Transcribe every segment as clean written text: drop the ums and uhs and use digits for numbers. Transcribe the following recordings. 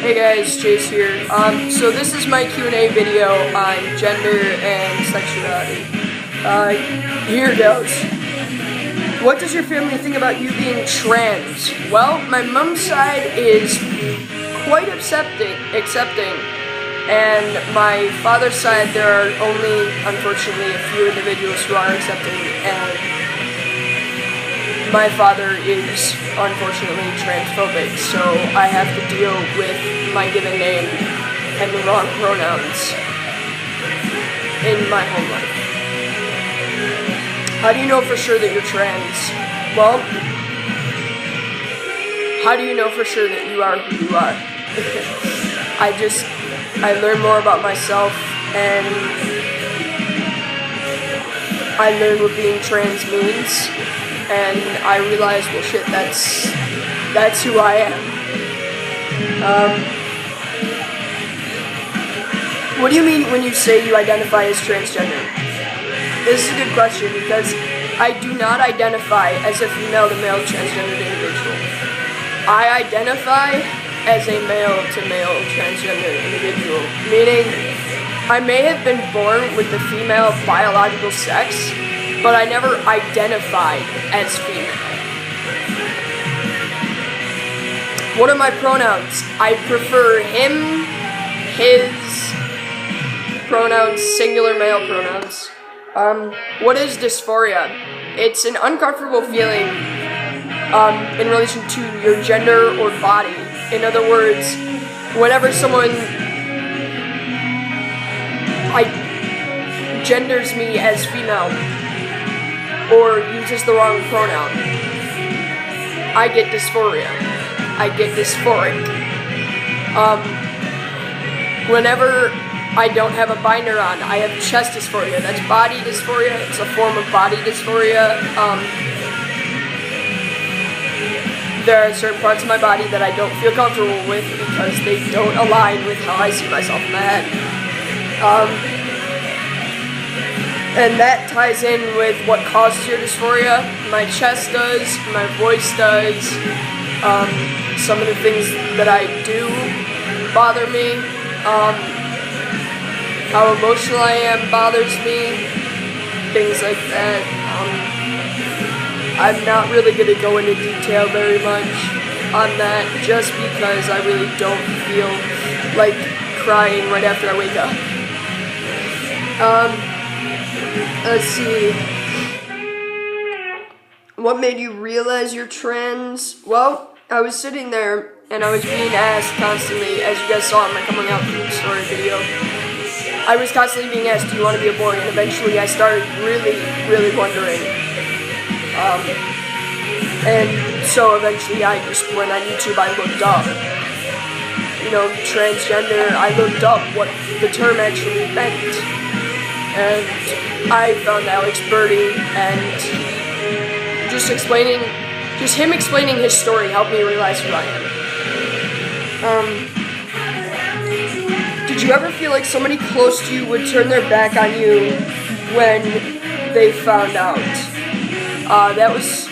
Hey guys, Chase here. So this is my Q&A video on gender and sexuality. Here goes. What does your family think about you being trans? Well, my mom's side is quite accepting, and my father's side, there are only, unfortunately, a few individuals who are accepting, and my father is, unfortunately, transphobic, so I have to deal with my given name and the wrong pronouns in my home life. How do you know for sure that you're trans? Well, how do you know for sure that you are who you are? I learned more about myself, and I learned what being trans means, and I realized, well shit, that's who I am. What do you mean when you say you identify as transgender? This is a good question, because I do not identify as a female-to-male transgendered individual. I identify as a male-to-male transgender individual, meaning I may have been born with the female biological sex, but I never identified as female. What are my pronouns? I prefer him, his pronouns, singular male pronouns. What is dysphoria? It's an uncomfortable feeling in relation to your gender or body. In other words, whenever someone genders me as female or uses the wrong pronoun, I get dysphoria. I get dysphoric. Whenever I don't have a binder on, I have chest dysphoria. That's body dysphoria. It's a form of body dysphoria. There are certain parts of my body that I don't feel comfortable with because they don't align with how I see myself in my head. And that ties in with what causes your dysphoria. My chest does, my voice does, some of the things that I do bother me. How emotional I am bothers me, things like that. I'm not really going to go into detail very much on that, just because I really don't feel like crying right after I wake up. Let's see. What made you realize you're trans? Well, I was sitting there and I was being asked constantly, as you guys saw in my coming out story video, I was constantly being asked, do you want to be a boy? And eventually I started really wondering. And so eventually I just went on YouTube, I looked up, transgender, I looked up what the term actually meant. And I found Alex Birdie, and just him explaining his story helped me realize who I am. Did you ever feel like somebody close to you would turn their back on you when they found out? That was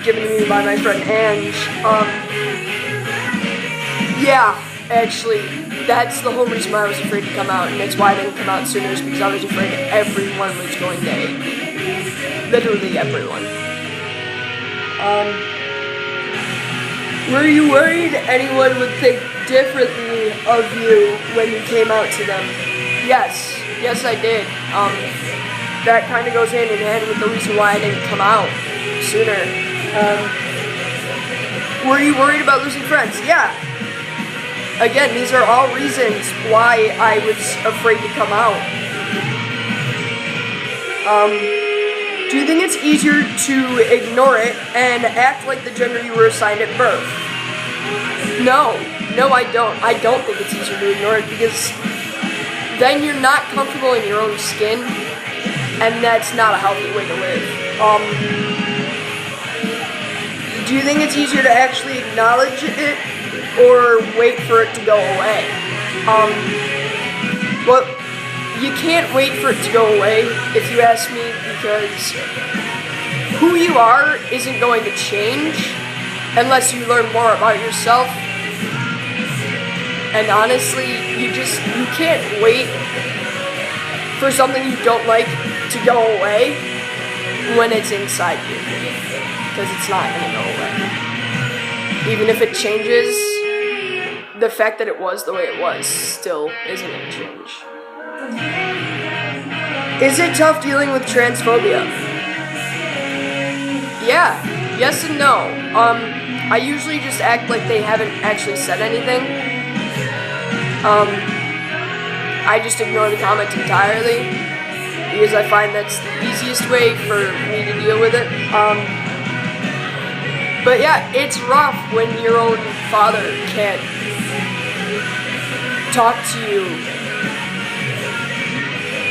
given to me by my friend Ange. Yeah, actually, that's the whole reason why I was afraid to come out, and that's why I didn't come out sooner, is because I was afraid everyone was going to hate me. Literally everyone. Were you worried anyone would think differently of you when you came out to them? Yes, I did. That kind of goes hand in hand with the reason why I didn't come out sooner. Were you worried about losing friends? Yeah. Again, these are all reasons why I was afraid to come out. Do you think it's easier to ignore it and act like the gender you were assigned at birth? No, I don't. I don't think it's easier to ignore it, because then you're not comfortable in your own skin, and that's not a healthy way to live. Do you think it's easier to actually acknowledge it or wait for it to go away? Well, you can't wait for it to go away, if you ask me, because who you are isn't going to change unless you learn more about yourself. And honestly, you can't wait for something you don't like to go away when it's inside you, because it's not going to go away. Even if it changes, the fact that it was the way it was still isn't going to change. Is it tough dealing with transphobia? Yeah, yes and no. I usually just act like they haven't actually said anything. I just ignore the comment entirely, because I find that's the easiest way for me to deal with it. But yeah, it's rough when your own father can't talk to you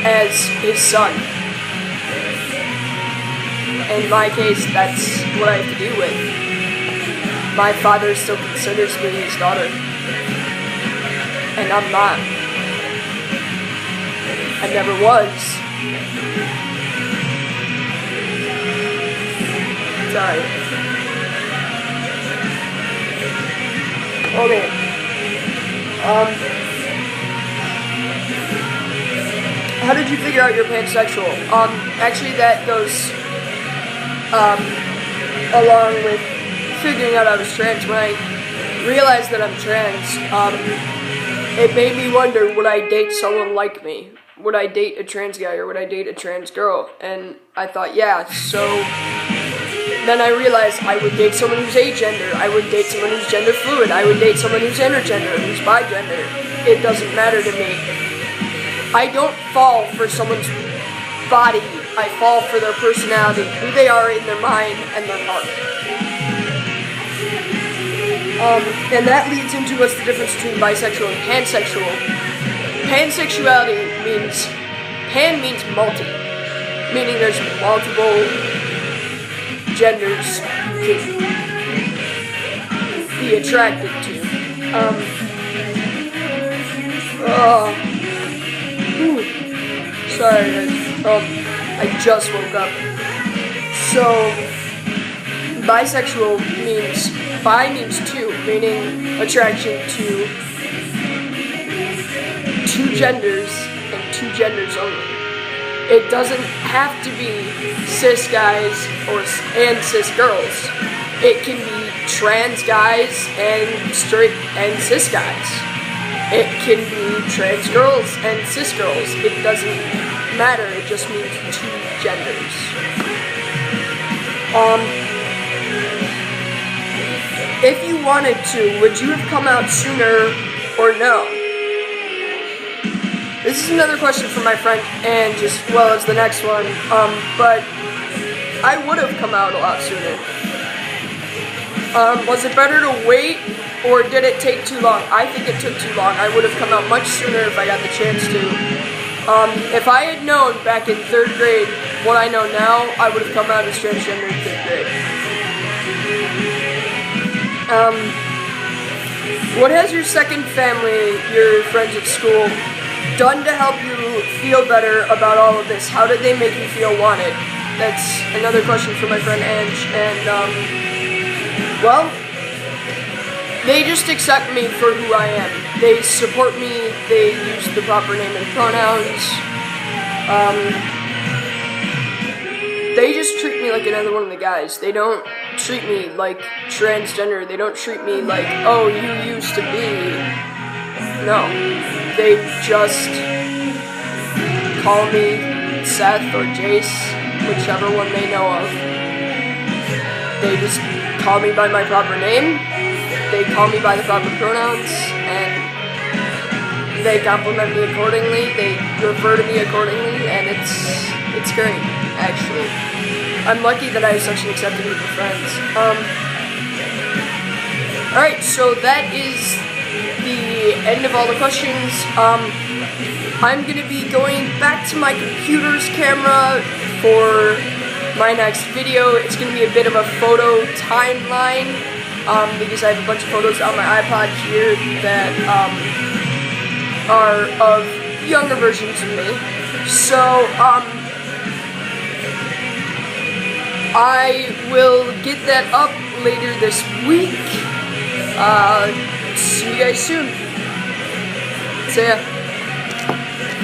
as his son. In my case, that's what I have to deal with. My father still considers me his daughter, and I'm not. I never was. Sorry. Okay. How did you figure out you're pansexual? Actually that goes, along with figuring out I was trans. When I realized that I'm trans, it made me wonder, would I date someone like me? Would I date a trans guy or would I date a trans girl? And I thought, yeah, so then I realized I would date someone who's agender, I would date someone who's gender fluid, I would date someone who's intergender, who's bigender. It doesn't matter to me. I don't fall for someone's body, I fall for their personality, who they are in their mind and their heart. And that leads into what's the difference between bisexual and pansexual. Pansexuality means, pan means multi, meaning there's multiple genders to be attracted to. Sorry guys, I just woke up. So, bisexual means, bi means two, meaning attraction to two genders and two genders only. It doesn't have to be cis guys and cis girls. It can be trans guys and straight and cis guys. It can be trans girls and cis girls. It doesn't matter. It just means two genders. If you wanted to, would you have come out sooner or no? This is another question from my friend Ange, as well as the next one, but I would have come out a lot sooner. Was it better to wait, or did it take too long? I think it took too long. I would have come out much sooner if I got the chance to. If I had known back in 3rd grade what I know now, I would have come out as transgender in 5th grade. What has your second family, your friends at school, done to help you feel better about all of this? How did they make you feel wanted? That's another question for my friend Ange, and, well, they just accept me for who I am. They support me, they use the proper name and pronouns, they just treat me like another one of the guys. They don't treat me like transgender, they don't treat me like, oh, you used to be. No. They just call me Seth or Jace, whichever one they know of. They just call me by my proper name, they call me by the proper pronouns, and they compliment me accordingly, they refer to me accordingly, and it's great, actually. I'm lucky that I have such an accepting group of friends. Alright, so that is the end of all the questions. I'm gonna be going back to my computer's camera for my next video. It's gonna be a bit of a photo timeline, because I have a bunch of photos on my iPod here that are of younger versions of me. So I will get that up later this week. See you guys soon. See ya.